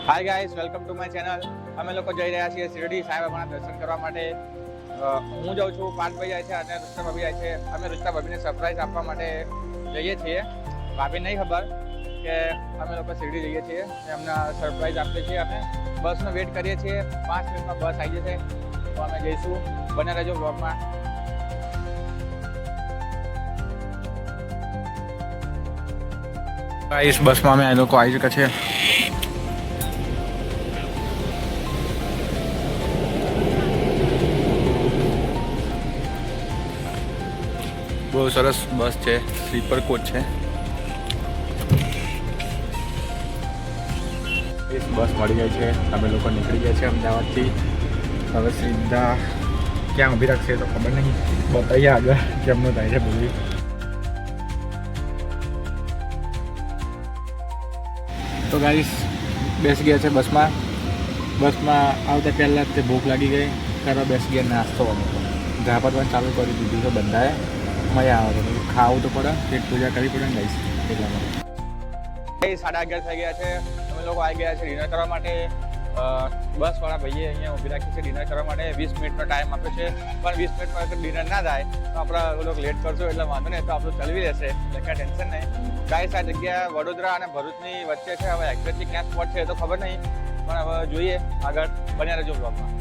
Hi guys, welcome to my channel. અમે લોકો જઈ રહ્યા છીએ શિરડી સાંઈબાબાના દર્શન કરવા માટે. હું જાઉં છું, પાર્થભાઈ જાય છે અને રુચિતા ભાભી જાય છે. અમે રુચિતા ભાભીને સરપ્રાઈઝ આપવા માટે જઈએ છીએ. ભાભી નહીં ખબર કે અમે લોકો શિરડી જઈએ છીએ. એમને સરપ્રાઈઝ આપીએ છીએ. અમે બસનો વેઇટ કરીએ છીએ. 5 મિનિટમાં બસ આવી જશે તો અમે જઈશું. બને રહેજો બ્લોગમાં. ગાઈસ, બસમાં અમે આ લોકો આવી ચૂક્યા છે. બહુ સરસ બસ છે, સ્લીપર કોચ છે. બસ મળી જાય છે. અમે લોકો નીકળી ગયા છે અમદાવાદથી. હવે સીધા ક્યાં ઊભી રાખશે તો ખબર નહીં, બતાવીએ આગળ કેમનું થાય છે બધું. તો ગાઈસ, બેસી ગયા છે બસમાં. આવતા પહેલાં તે ભૂખ લાગી ગઈ, કરવા બેસી ગયા નાસ્તો. ઝાપા પણ ચાલુ કરી દીધું છે બધાએ. મજા આવે છે, ખાવું તો પડે, પેટ પૂજા કરવી પડે ને ગાઈસ, એટલા માટે. 11:30 થઈ ગયા છે. અમે લોકો આવી ગયા છે ડિનર કરવા માટે. બસવાળા ભાઈએ અહીંયા ઊભી રાખી છે ડિનર કરવા માટે. 20 મિનિટનો ટાઈમ આપ્યો છે, પણ 20 મિનિટમાં અગર ડિનર ના થાય તો આપણે લોકો લેટ કરશો એટલે વાંધો નહીં, તો આપણું ચલવી લેશે, એટલે કાંઈ ટેન્શન નહીં. ગાઈસ, આ જગ્યા વડોદરા અને ભરૂચની વચ્ચે છે. હવે એક્ઝેક્ટલી ક્યાં સ્પોટ છે તો ખબર નહીં, પણ હવે જોઈએ આગળ. બન્યા રહેજો બ્લોગમાં.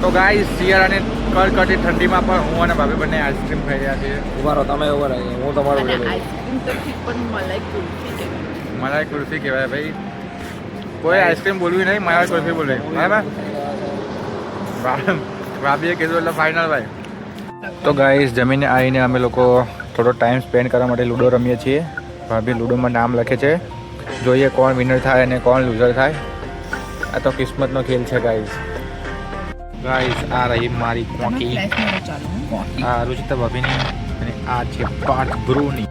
તો ગાઈસ, શિયાળાની કડકડી ઠંડીમાં પણ હું અને ભાભી બંને આઈસ્ક્રીમ ખાઈ રહ્યા છીએ. ઉભા રહો, તમે ઉભા રહી, હું તમારું આઈસ્ક્રીમ તો ઠીક, પણ મલાઈ કુલ્ફી કહેવાય. મલાઈ કુલ્ફી કહેવાય ભાઈ. કોઈ આઈસ્ક્રીમ બોલવી નહીં, મલાઈ કુલ્ફી બોલે. બરાબર, ભાભીએ કીધું એટલે ફાઇનલ ભાઈ. તો ગાઈસ, જમીને આવીને અમે લોકો થોડો ટાઈમ સ્પેન્ડ કરવા માટે લૂડો રમીએ છીએ. ભાભી લૂડોમાં નામ લખે છે. જોઈએ કોણ વિનર થાય અને કોણ લૂઝર થાય. આ તો કિસ્મતનો ખેલ છે ગાઈસ. આ રહી મારી કોકી, આ રુચિતા ભાભીની, અને આ છે પાર્થ બ્રુની.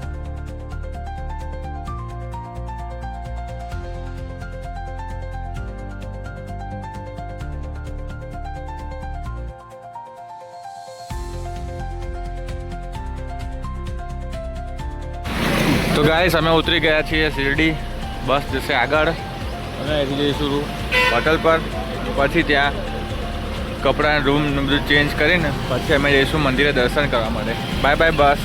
તો ગાઈસ, અમે ઉતરી ગયા છીએ શિરડી. બસ જશે આગળ. અમે અહીંથી જઈશું હોટલ પર. પછી ત્યાં કપડાં રૂમ બધું ચેન્જ કરીને પછી અમે જઈશું મંદિરે દર્શન કરવા માટે. Bye by bus.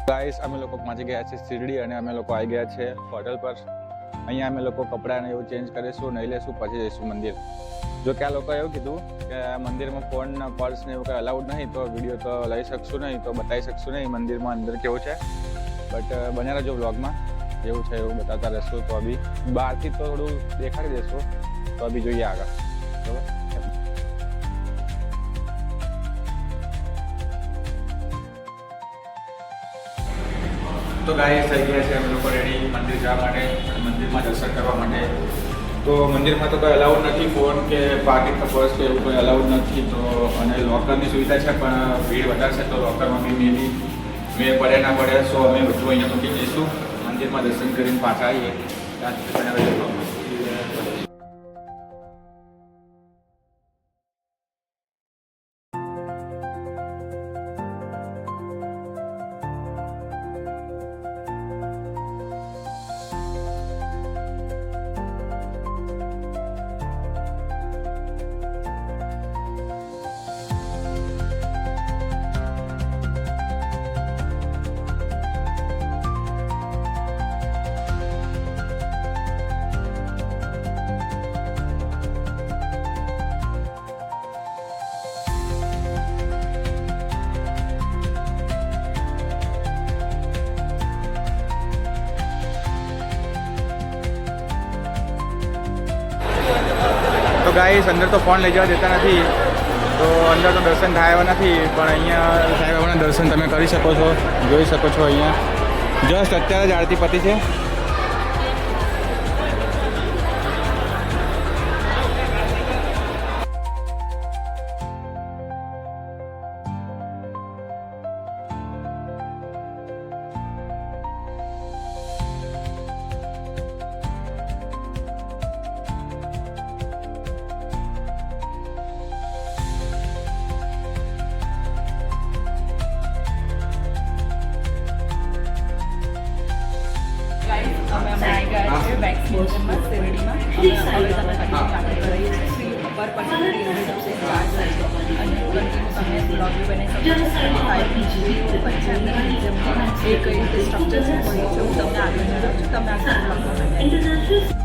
ગાઈસ, અમે લોકો પહોંચી ગયા છે શિરડી અને અમે લોકો આવી ગયા છે હોટલ પર. અહીંયા અમે લોકો કપડાને એવું ચેન્જ કરીશું, નહીં લેશું, પછી જઈશું મંદિર. જો કે આ લોકોએ એવું કીધું કે મંદિરમાં ફોન, પર્સ ને એવું કંઈ અલાઉડ નહીં, તો વિડીયો તો લઈ શકશું નહીં, તો બતાવી શકશું નહીં મંદિરમાં અંદર કેવું છે. બટ બન્યા રહેજો બ્લોગમાં, એવું છે એવું બતાવતા રહેશું. તો બી બહારથી તો થોડું દેખાડી દઈશું, તો બી જોઈએ આગળ. બરાબર. તો ગાઈસ, થઈ ગયા છે અમે લોકો રેડી મંદિર જવા માટે, મંદિરમાં દર્શન કરવા માટે. તો મંદિરમાં તો કોઈ અલાઉડ નથી, ફોન કે પાકીટ કે પર્સ કે એવું કોઈ અલાઉડ નથી. તો અને લોકરની સુવિધા છે, પણ ભીડ વધારે છે, તો લોકરમાં બી મેં પડે ના પડે. સો અમે બધું અહીંયા મૂકી જઈશું. મંદિરમાં દર્શન કરીને પાછા આવીએ ત્યાં સુધી. તો ગાઈસ, અંદર તો ફોન લઈ જવા દેતા નથી, તો અંદર તો દર્શન થાય એવા નથી. પણ અહીંયા સાંઈબાબાના દર્શન તમે કરી શકો છો, જોઈ શકો છો. અહીંયા જસ્ટ અત્યારે જ આરતી પતી છે. આપણે કરાવીએ છીએ પર પર્સન 300 રૂપીસ ચાર્જ હોય છે અને કન્ટિન્યુ તમે બ્લોગ બી બનાવી શકો છો 25 પછી અંદર એ કઈ રીતે સ્ટ્રક્ચર છે હું તમને આગળ જણાવું છું તમે આગળ બ્લોગમાં બનાવી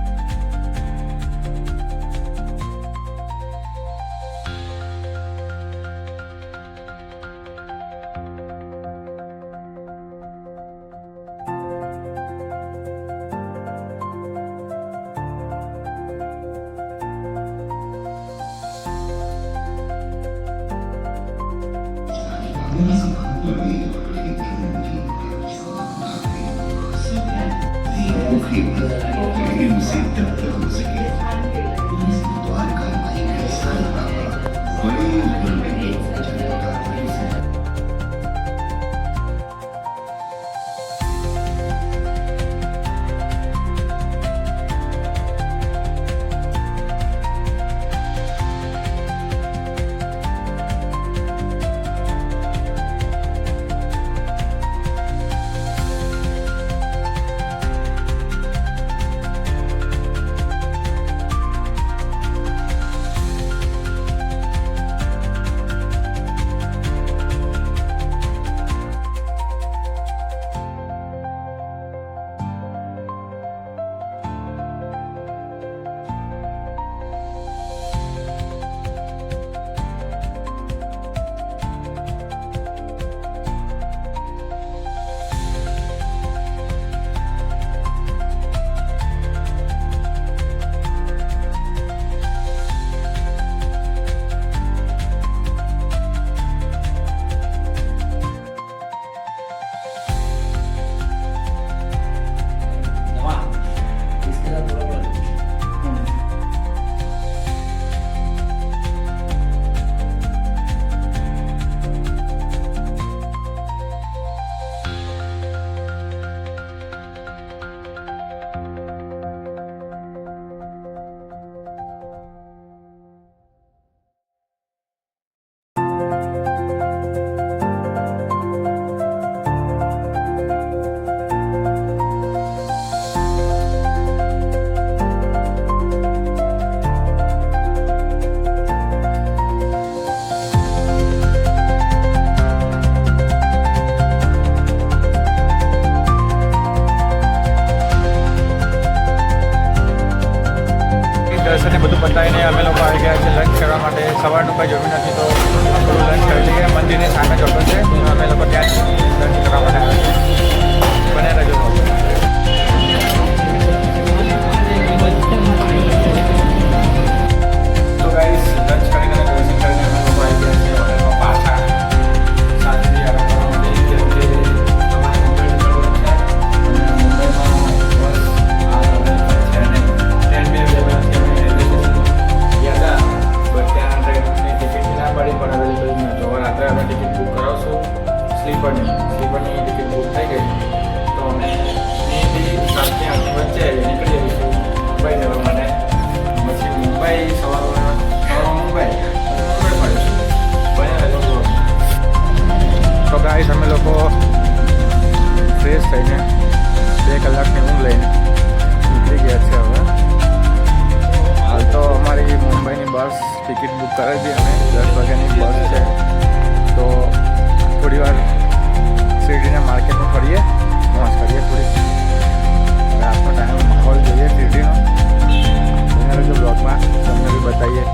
દર્શને બધું બતાવીને અમે લોકો આવી ગયા છે લંચ કરવા માટે. સવારનું કંઈ જમ્યું નથી તો થોડું લંચ કરી લઈએ. મંદિરની સામે જ હોટલ છે તો અમે લોકો ત્યાં લંચ કરવા માટે આવ્યા છીએ. બને રહેજો. તો ગાઈસ લંચ કરીને દર્શન કરીને અમે લોકો આવી ગયા છીએ હોટલમાં પાછા શાંતિથી આરામ કરવા માટે. જેમ કે તમારે મુંબઈ નીકળવાનું છે અને મુંબઈમાં બસ આ અવેલેબલ છે નહીં. ટ્રેન બી અવેલેબલ નથી. અમે રેલવે સ્ટેશન ગયા હતા બટ ત્યાં ટ્રેનની ટિકિટ ના પડી પણ અવેલેબલ નહીં. તો રાત્રે અમે ટિકિટ બુક કરાવશું સ્લીપરની ટિકિટ બુક થઈ ગઈ તો અમે અહીંથી 7 થી 8 વચ્ચે નીકળી જઈશું મુંબઈ જવા માટે. પછી મુંબઈ સવારમાં મુંબઈ ફરીશું. તો ગાઈસ અમે લોકો ફ્રેશ થઈને 2 કલાકની ઊંઘ લઈને નીકળી ગયા છે. હવે હાલ તો અમારી મુંબઈની બસ ટિકિટ બુક કરાવી હતી અમે 10 વાગ્યાની બસ છે. તો થોડી વાર શિરડીના માર્કેટમાં ફરીએ, મોજ કરીએ થોડી. રાતનો ટાઈમ માહોલ જોઈએ શિરડીનો. એના જો બ્લોગમાં તમને બી બતાવીએ.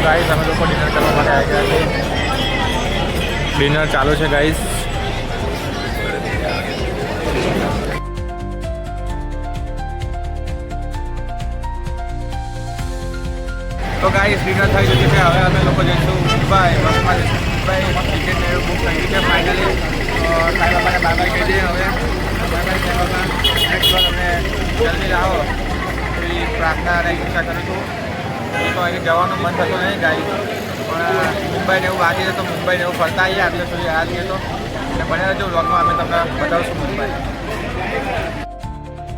ગાઈસ અમે લોકો ડિનર કરવા માટે આવી ગયા છે. ડિનર ચાલુ છે ગાઈસ. તો ગાઈસ ડિનર થઈ ગયું છે. હવે અમે લોકો જઈશું મુંબઈ. બસમાં જઈશું મુંબઈ. ટિકિટ ને બુક થઈ ગઈ છે ફાઇનલી. સાઈ બાબાને બાય બાય કહી દઈએ હવે. Bye bye Sai Baba. Next વાર અમને જલ્દી લાવો એવી પ્રાર્થના અને ઈચ્છા કરું છું. તો અહીં જવાનું મન થતું નહીં ગાઈસ, પણ મુંબઈને એવું વાગી તો મુંબઈને એવું ફરતા આવીએ આટલે સુધી આ જઈએ તો. અને બને રહેજો વ્લોગમાં અમે તમને બતાવશું મુંબઈ.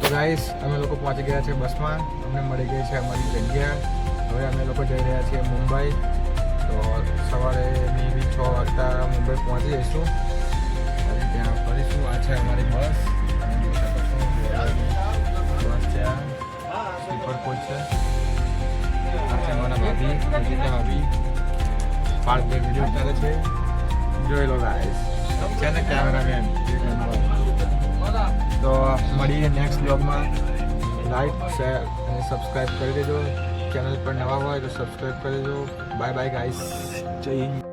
તો ગાઈસ અમે લોકો પહોંચી ગયા છે બસમાં. અમને મળી ગઈ છે અમારી જગ્યા. હવે અમે લોકો જઈ રહ્યા છીએ મુંબઈ. તો સવારેની બી 6 વાગતા મુંબઈ પહોંચી જઈશું અને ત્યાં ફરીશું. આ છે અમારી બસ. બસ છે, સ્લીપર કોચ છે. આ છે અમારા ભાભી, વિજિતા ભાભી. પાર્ક બે વિડીયો ચાલે છે, જોઈ લો ગાઈસ. છે ને કેમેરામેન. તો મળીએ નેક્સ્ટ બ્લોગમાં. લાઈક, શેર અને સબસ્ક્રાઈબ કરી દેજો. ચેનલ પર નવા હોય તો સબસ્ક્રાઈબ કરી દેજો. Bye bye guys. જય હિન્દ.